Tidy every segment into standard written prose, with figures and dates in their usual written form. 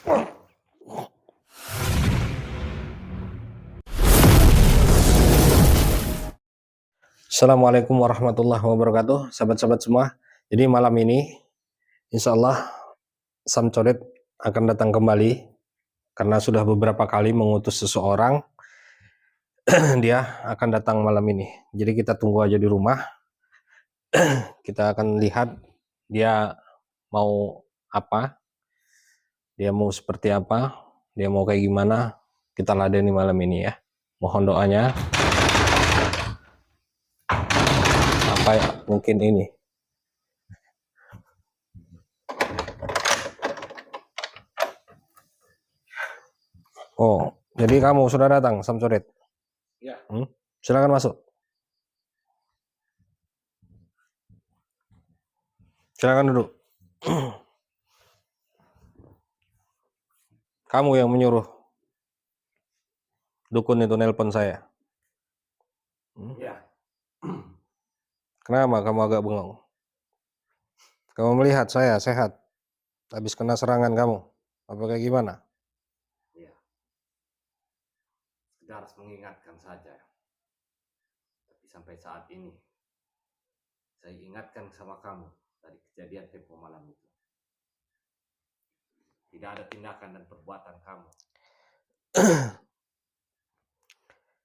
Assalamualaikum warahmatullahi wabarakatuh, sahabat-sahabat semua. Jadi malam ini, insya Allah Sam Codet akan datang kembali karena sudah beberapa kali mengutus seseorang. Dia akan datang malam ini. Jadi kita tunggu aja di rumah. Kita akan lihat dia mau apa, dia mau seperti apa, dia mau kayak gimana. Kita ladeni malam ini ya. Mohon doanya. Apa ya, mungkin ini. Oh, jadi kamu sudah datang, Sam Codet? Ya. Silakan masuk. Silakan duduk. Kamu yang menyuruh dukun itu nelpon saya. Ya. Kenapa kamu agak bengong? Kamu melihat saya sehat, habis kena serangan kamu. Apa kayak gimana? Ya. Sekedar mengingatkan saja. Tapi sampai saat ini, saya ingatkan sama kamu dari kejadian tempo malam itu. Tidak ada tindakan dan perbuatan kamu.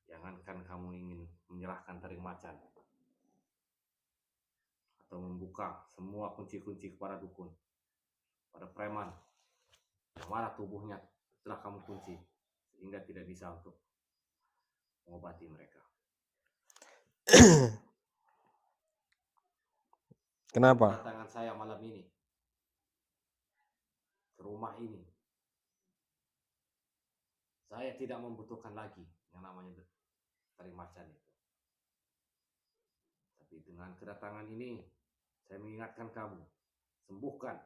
Jangankan kamu ingin menyerahkan taring macan atau membuka semua kunci-kunci kepada dukun, pada preman, yang mana tubuhnya telah kamu kunci sehingga tidak bisa untuk mengobati mereka. Kenapa? Kedatangan saya malam ini ke rumah ini, saya tidak membutuhkan lagi yang namanya taring macan itu. Tapi dengan kedatangan ini, saya mengingatkan kamu, sembuhkan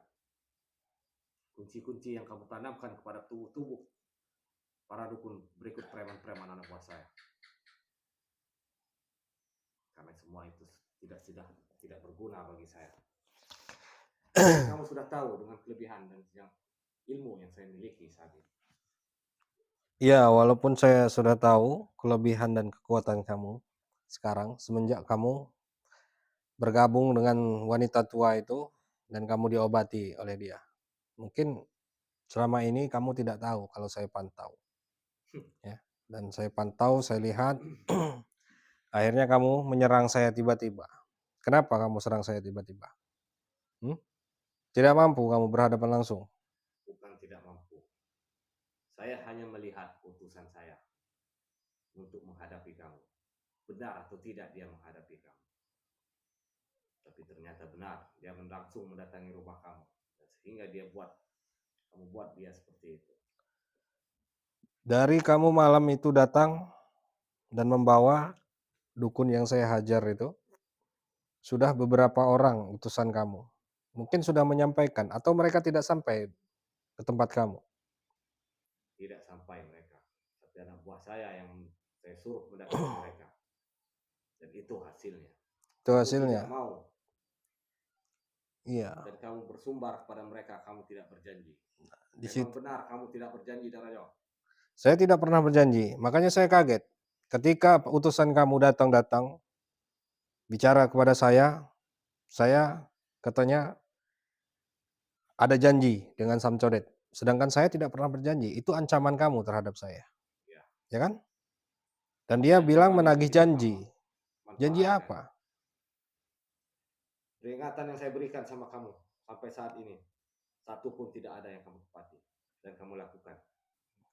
kunci-kunci yang kamu tanamkan kepada tubuh para dukun berikut preman-preman anak buah saya. Karena semua itu tidak berguna bagi saya. Kamu sudah tahu dengan kelebihan dan ilmu yang saya miliki saat ini. Ya, walaupun saya sudah tahu kelebihan dan kekuatan kamu sekarang semenjak kamu bergabung dengan wanita tua itu dan kamu diobati oleh dia. Mungkin selama ini kamu tidak tahu kalau saya pantau. Ya, dan saya pantau, saya lihat akhirnya kamu menyerang saya tiba-tiba. Kenapa kamu serang saya tiba-tiba? Tidak mampu kamu berhadapan langsung? Bukan tidak mampu. Saya hanya melihat utusan saya untuk menghadapi kamu. Benar atau tidak dia menghadapi kamu. Tapi ternyata benar. Dia langsung mendatangi rumah kamu. Sehingga kamu buat dia seperti itu. Dari kamu malam itu datang dan membawa dukun yang saya hajar itu, sudah beberapa orang utusan kamu. Mungkin sudah menyampaikan atau mereka tidak sampai ke tempat kamu. Tidak sampai mereka. Tapi anak buah saya yang saya suruh mendatangi mereka. Dan itu hasilnya. Itu hasilnya. Tidak mau. Iya. Dan kamu bersumbar kepada mereka, kamu tidak berjanji. Memang benar kamu tidak berjanji, Darajo? Saya tidak pernah berjanji, makanya saya kaget. Ketika utusan kamu datang bicara kepada saya katanya ada janji dengan Sam Codet. Sedangkan saya tidak pernah berjanji. Itu ancaman kamu terhadap saya. Ya kan? Dan dia bilang menagih janji. Janji apa? Peringatan yang saya berikan sama kamu sampai saat ini, satu pun tidak ada yang kamu tepati dan kamu lakukan.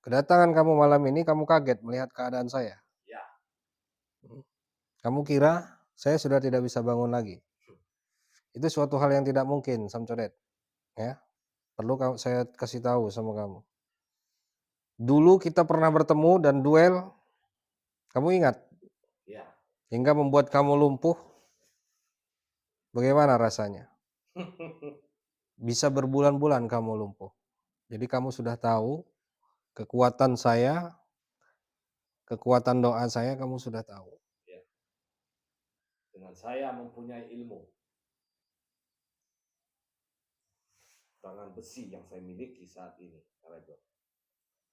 Kedatangan kamu malam ini, kamu kaget melihat keadaan saya. Ya. Kamu kira saya sudah tidak bisa bangun lagi. Itu suatu hal yang tidak mungkin, Sam Codet. Ya, perlu saya kasih tahu sama kamu. Dulu kita pernah bertemu dan duel, kamu ingat? Ya. Hingga membuat kamu lumpuh. Bagaimana rasanya? Bisa berbulan-bulan kamu lumpuh. Jadi kamu sudah tahu kekuatan saya, kekuatan doa saya, kamu sudah tahu. Ya. Dengan saya mempunyai ilmu. tangan besi yang saya miliki saat ini, Rajo.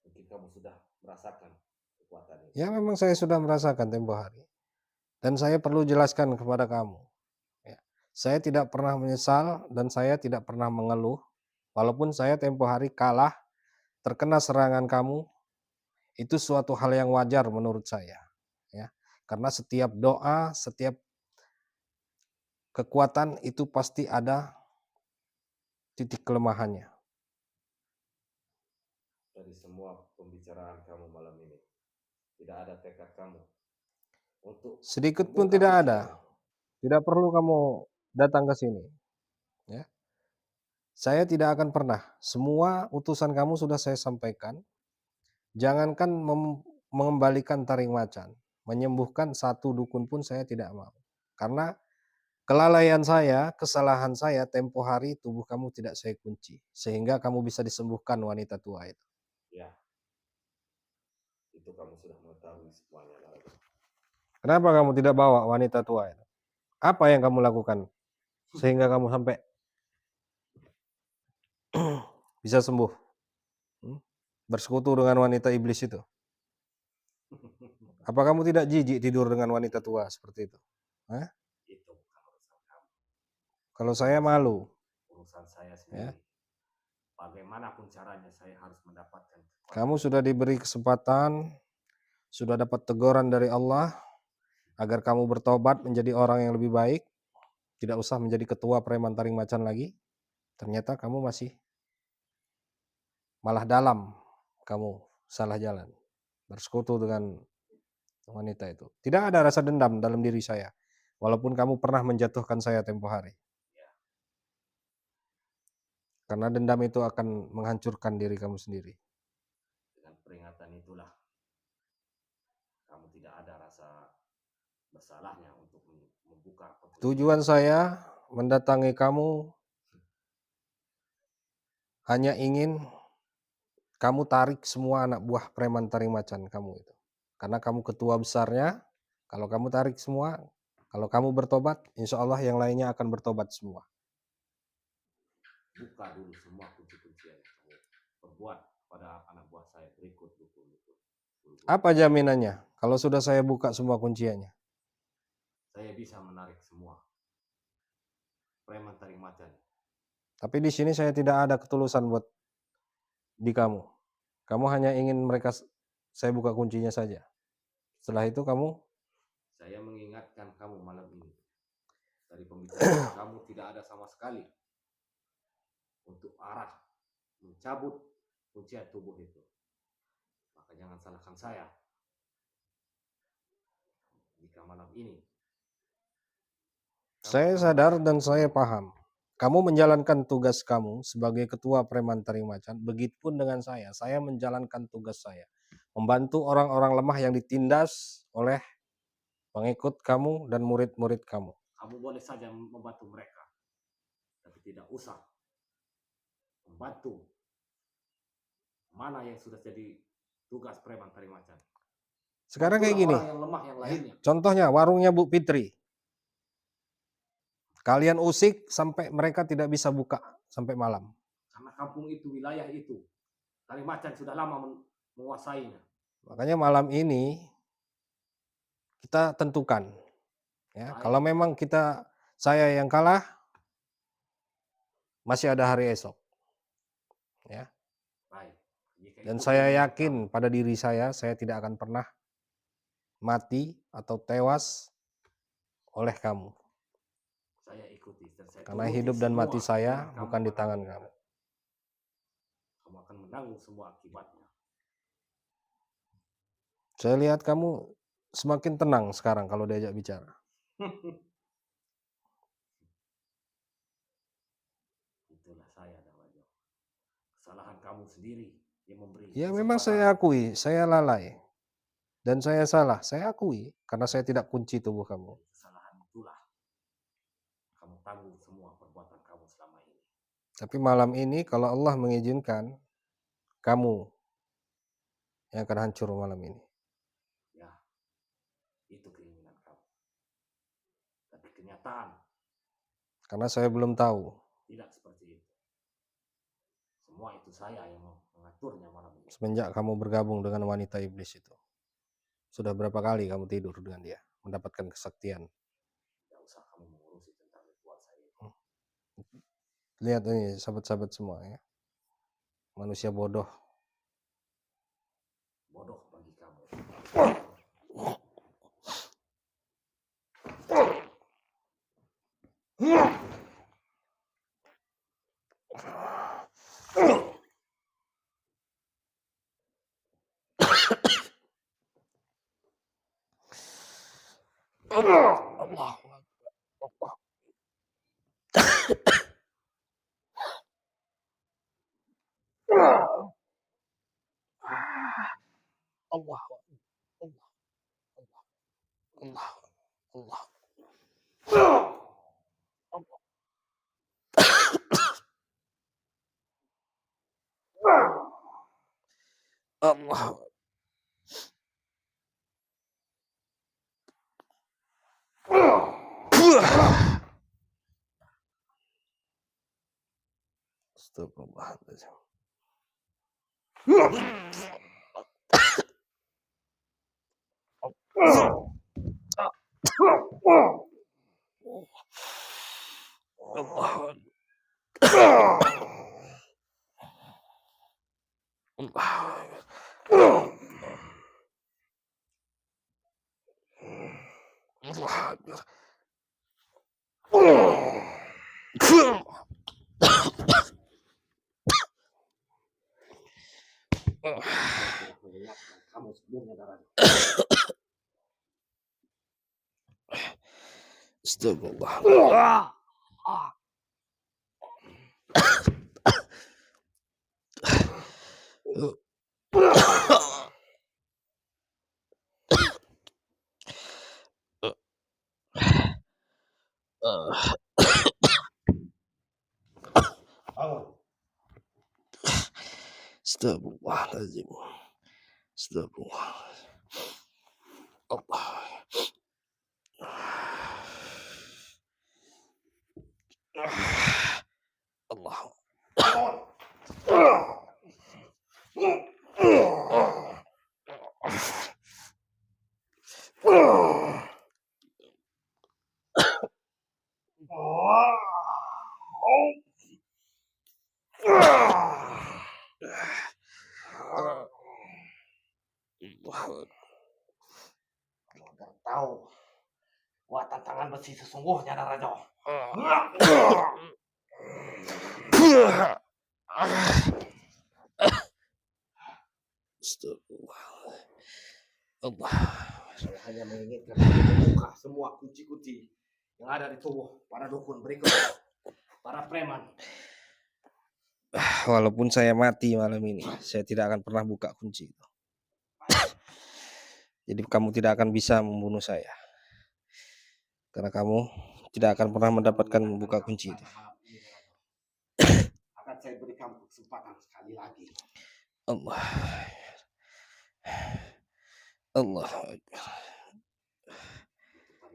Mungkin kamu sudah merasakan kekuatan ini. Ya memang saya sudah merasakan tempo hari. Dan saya perlu jelaskan kepada kamu. Ya. Saya tidak pernah menyesal dan saya tidak pernah mengeluh. Walaupun saya tempo hari kalah, terkena serangan kamu, itu suatu hal yang wajar menurut saya. Ya. Karena setiap doa, setiap kekuatan itu pasti ada titik kelemahannya. Dari semua pembicaraan kamu malam ini, tidak ada tekad kamu untuk Sedikit pun membuka tidak kunci ada. yang Tidak perlu kamu datang ke sini. Ya. Saya tidak akan pernah. Semua utusan kamu sudah saya sampaikan. Jangankan mengembalikan taring macan, menyembuhkan satu dukun pun saya tidak mau. Karena kelalaian saya, kesalahan saya, tempo hari tubuh kamu tidak saya kunci. Sehingga kamu bisa disembuhkan wanita tua itu. ya, itu kamu sudah mengetahui semuanya, Rajo. Kenapa kamu tidak bawa wanita tua itu? Apa yang kamu lakukan sehingga kamu sampai bisa sembuh? Bersekutu dengan wanita iblis itu. Apa kamu tidak jijik tidur dengan wanita tua seperti itu? Hah? Itu bukan urusan kamu. Kalau saya malu. Urusan saya Ya. sendiri. Bagaimanapun caranya saya harus mendapatkan kekuatan. Kamu sudah diberi kesempatan, sudah dapat teguran dari Allah agar kamu bertobat menjadi orang yang lebih baik, tidak usah menjadi ketua preman taring macan lagi. Ternyata kamu masih malah dalam, kamu salah jalan, bersekutu dengan wanita itu. Tidak ada rasa dendam dalam diri saya, walaupun kamu pernah menjatuhkan saya tempo hari. Karena dendam itu akan menghancurkan diri kamu sendiri. Dengan peringatan itulah kamu tidak ada rasa bersalahnya untuk membuka Tujuan saya mendatangi kamu hanya ingin kamu tarik semua anak buah preman taring macan kamu itu. Karena kamu ketua besarnya, kalau kamu tarik semua, kalau kamu bertobat, insya Allah yang lainnya akan bertobat semua. Buka dulu semua kunci-kunci yang kamu perbuat pada anak buah saya berikut. Apa jaminannya kalau sudah saya buka semua kunciannya? Saya bisa menarik semua preman taring macan. Tapi di sini saya tidak ada ketulusan buat di kamu. Kamu hanya ingin mereka saya buka kuncinya saja. Setelah itu kamu? Saya mengingatkan kamu malam ini. Dari pembicaraan kamu tidak ada sama sekali untuk arah mencabut kuncian tubuh itu. Maka jangan salahkan saya jika malam ini Saya sadar dan saya paham. Kamu menjalankan tugas kamu sebagai ketua preman taring macan. Begitupun dengan saya. Saya menjalankan tugas saya. Membantu orang-orang lemah yang ditindas oleh pengikut kamu dan murid-murid kamu. Kamu boleh saja membantu mereka, tapi tidak usah membantu mana yang sudah jadi tugas preman taring macan. Sekarang kayak gini. Orang yang lemah yang lainnya. Contohnya warungnya Bu Fitri. Kalian usik sampai mereka tidak bisa buka sampai malam. Karena kampung itu, wilayah itu, taring macan sudah lama menguasainya. Makanya malam ini kita tentukan. Ya, kalau memang saya yang kalah, masih ada hari esok. Ya. Dan saya yakin pada diri saya tidak akan pernah mati atau tewas oleh kamu. Saya ikuti. Karena hidup dan mati saya bukan di tangan kamu. Kamu akan menanggung semua akibatnya. Saya lihat kamu semakin tenang sekarang kalau diajak bicara. Itulah saya, Dawajo. Kesalahan kamu sendiri yang memberi. Ya memang saya akui, saya lalai. Dan saya salah, saya akui. Karena saya tidak kunci tubuh kamu. Kesalahan itulah kamu tanggung semua perbuatan kamu selama ini. Tapi malam ini kalau Allah mengizinkan, kamu yang akan hancur malam ini. Ya, itu keinginan kamu. Tapi kenyataan. Karena saya belum tahu. Tidak seperti itu. Semua itu saya yang mengaturnya malam ini. Semenjak kamu bergabung dengan wanita iblis itu, sudah berapa kali kamu tidur dengan dia, mendapatkan kesaktian? Tidak usah kamu mengurusi tentang ritual saya itu. Lihat ini sahabat-sahabat semua ya, manusia bodoh. Bodoh bagi kamu. Allah. Allah. Allah. Allah. Allah. Astagfirullahaladzim. Allah. Saya tidak mengingatkan kamu sebelumnya darah. Astagfirullah. Astagfirullahaladzim. Astagfirullah. Allah. Allah. Agar tahu kuat tantangan besi sesungguhnya Narajo. Astagfirullah. Allah. Saya hanya menginginkan membuka semua kunci-kunci yang ada di tubuh para dukun berikut, para preman. Walaupun saya mati malam ini, saya tidak akan pernah buka kunci itu. Jadi kamu tidak akan bisa membunuh saya, karena kamu tidak akan pernah mendapatkan membuka kunci itu. Akan saya berikan kesempatan sekali lagi. Allah. Allah.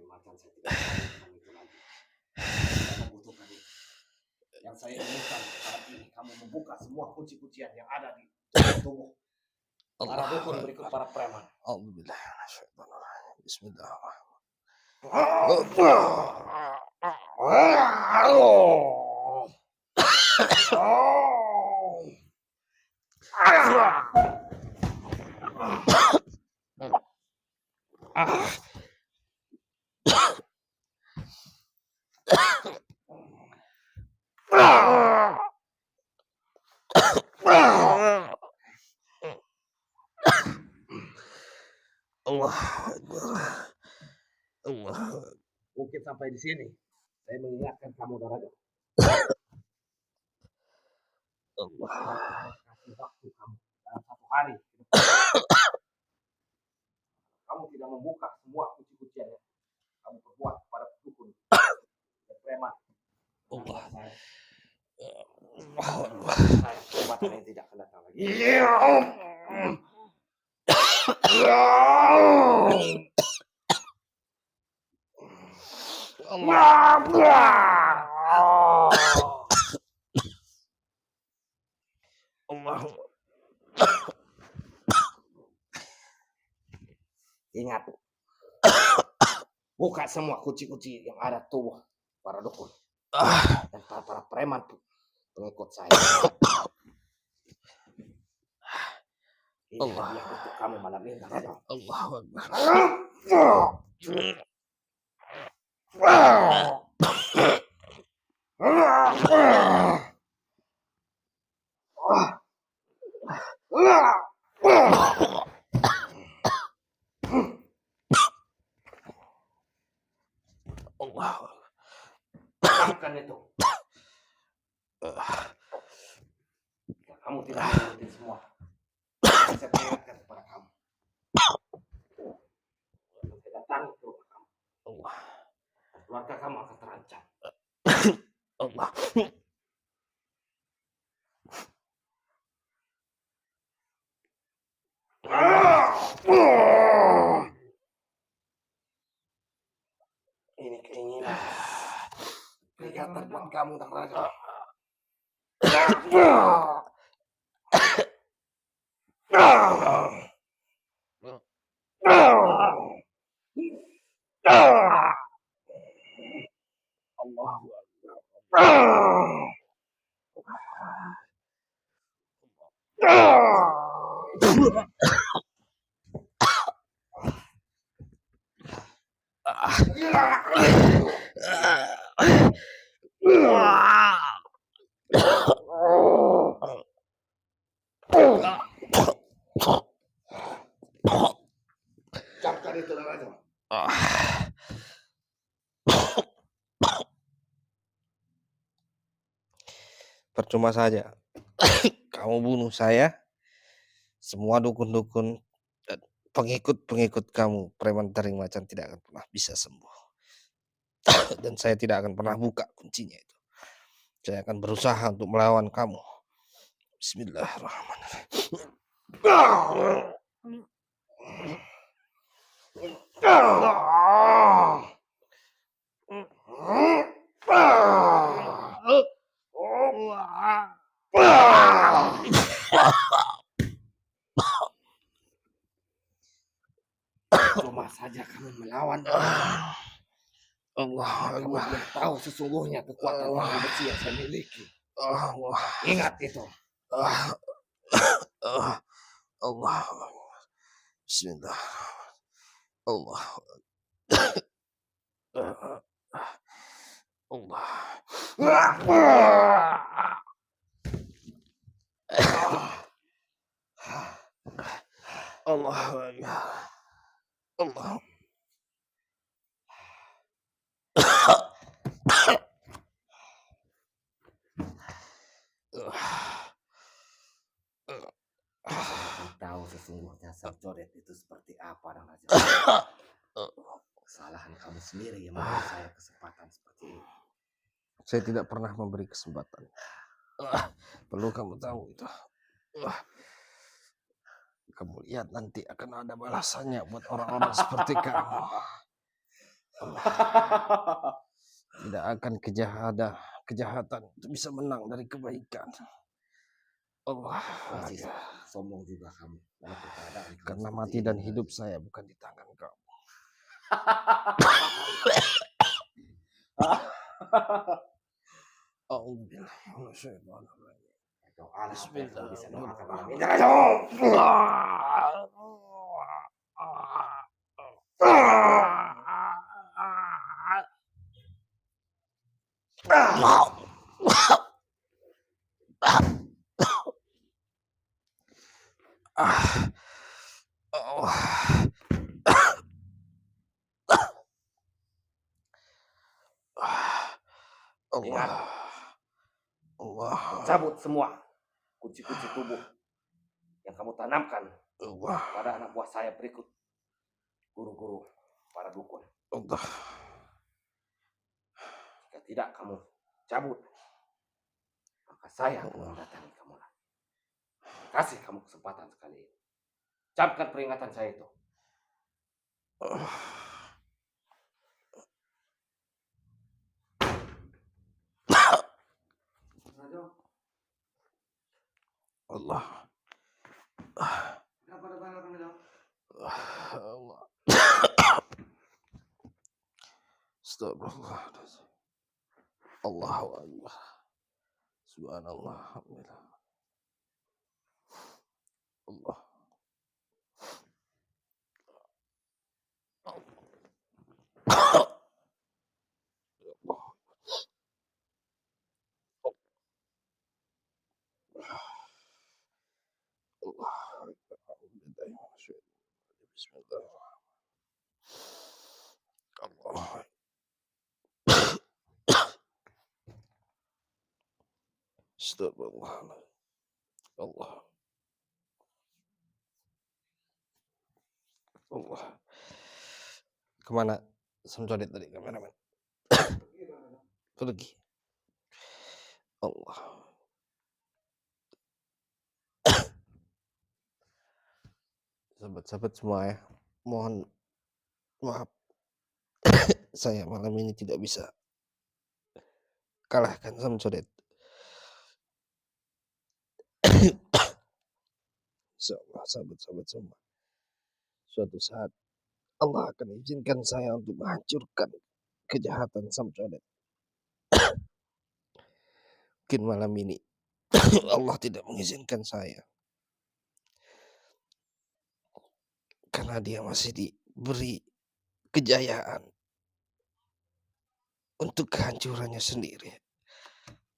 Macan saya tidak membutuhkan itu lagi. Saya membutuhkan itu. Yang saya inginkan saat ini kamu membuka semua kunci-kuncian yang ada di tubuh para dukun berikut para preman. Alhamdulillah. Bismillahirrahmanirrahim. Allah. Allah. Mungkin sampai di sini saya mengingatkan kamu Narajo. Allah. Kasih waktu kamu dalam 1 hari. Kamu tidak membuka semua kunci-kuncian yang kamu perbuat pada dukun dan preman. Allah. Kekuatan yang tidak akan datang lagi. Allah. Ingat, buka semua kunci-kunci yang ada tubuh para dukun dan para preman pengikut saya. Ini hadiah untuk kamu malam ini, Raja. Allahu Akbar. Allah. Makan itu. Kamu tidak menuruti semua. Saya peringatkan kepada kamu. Saya datang ke rumah kamu. Allah. Keluarga kamu akan terancam. Allah. Ini keinginan. Peringatan buat kamu, Tang Raja. Allahu Camkan itu, Tang Raja. Percuma saja kamu bunuh saya, semua dukun-dukun dan pengikut-pengikut kamu preman taring macan tidak akan pernah bisa sembuh. Dan saya tidak akan pernah buka kuncinya itu. Saya akan berusaha untuk melawan kamu. Bismillahirrahmanirrahim. Cuma saja kamu melawan. Allah. Kamu belum tahu sesungguhnya kekuatan orang besi yang saya miliki. Ingat itu. Allah. Bismillah. Allah. Allah. Allah. Tahu sesungguhnya sang coret itu seperti apa, Tang Raja. Kesalahan kamu sendiri yang memberi saya kesempatan seperti ini. Saya tidak pernah memberi kesempatan. Perlu kamu tahu itu. Kamu lihat nanti akan ada balasannya buat orang-orang seperti kamu. Tidak akan kejahatan itu bisa menang dari kebaikan. Allah. Masih sombong juga kamu. Karena mati dan hidup saya bukan di tangan kamu. Allah. Cabut semua kunci-kunci tubuh yang kamu tanamkan pada anak buah saya berikut guru-guru para dukun. Jika tidak kamu cabut, maka saya akan mendatangi kamu lagi. Kasih kamu kesempatan sekali ini. Camkan peringatan saya itu. Allah. Kenapa ada banyak kami dong? Allah. Astagfirullah. Allahu Akbar. Subhanallah. Alhamdulillah. Allah. Allah. Bismillah. Allah. Astagfirullah. Allah. Allah. Kemana Samsudin tadi kameramen? Pergi. Allah. Sahabat-sahabat semua ya, mohon maaf saya malam ini tidak bisa kalahkan Samsudin. Insyaallah sahabat-sahabat semua, suatu saat Allah akan izinkan saya untuk menghancurkan kejahatan Samsudin. Mungkin malam ini Allah tidak mengizinkan saya karena dia masih diberi kejayaan untuk kehancurannya sendiri,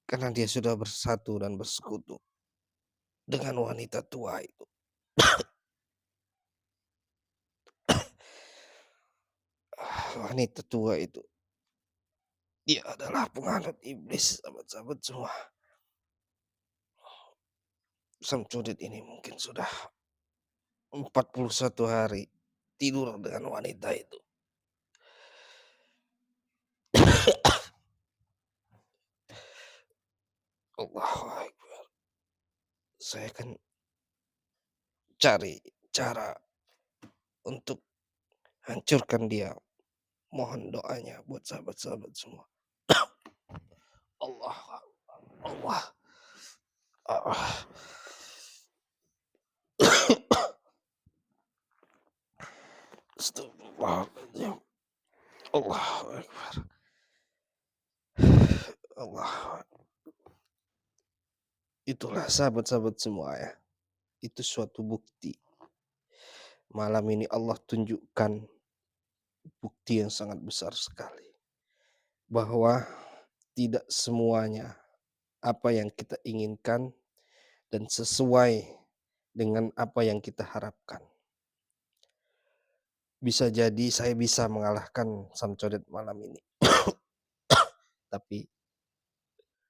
karena dia sudah bersatu dan bersekutu dengan wanita tua itu. Wanita tua itu dia adalah penganut iblis, sahabat-sahabat semua. Samsudin ini mungkin sudah 41 hari tidur dengan wanita itu. Allahu Akbar. Saya akan cari cara untuk hancurkan dia. Mohon doanya buat sahabat-sahabat semua. Allah. Allah. Ah. Astagfirullahaladzim. Allahu Akbar. Allah. Itulah sahabat-sahabat semua ya. Itu suatu bukti. Malam ini Allah tunjukkan bukti yang sangat besar sekali. Bahwa tidak semuanya apa yang kita inginkan dan sesuai dengan apa yang kita harapkan. Bisa jadi saya bisa mengalahkan Samsudin malam ini. Tapi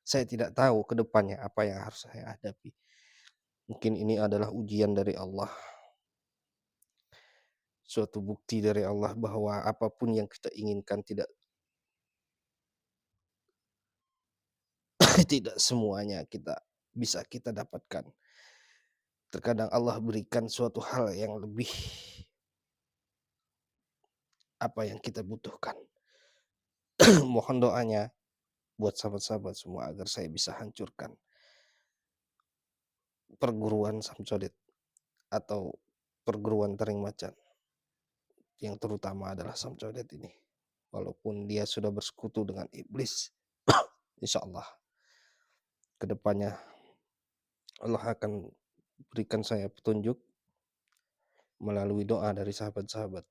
saya tidak tahu ke depannya apa yang harus saya hadapi. Mungkin ini adalah ujian dari Allah. Suatu bukti dari Allah bahwa apapun yang kita inginkan tidak tidak semuanya bisa kita dapatkan. Terkadang Allah berikan suatu hal yang lebih apa yang kita butuhkan. Mohon doanya buat sahabat-sahabat semua agar saya bisa hancurkan perguruan Samsudin atau perguruan Taring Macan, yang terutama adalah Samsudin ini. Walaupun dia sudah bersekutu dengan iblis, insya Allah kedepannya Allah akan berikan saya petunjuk melalui doa dari sahabat-sahabat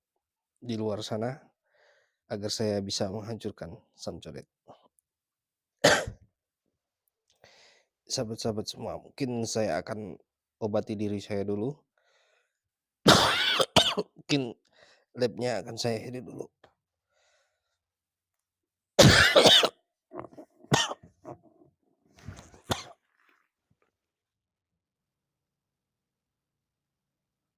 di luar sana agar saya bisa menghancurkan Samsudin. Sahabat-sahabat semua, mungkin saya akan obati diri saya dulu. Mungkin labnya akan saya akhiri dulu.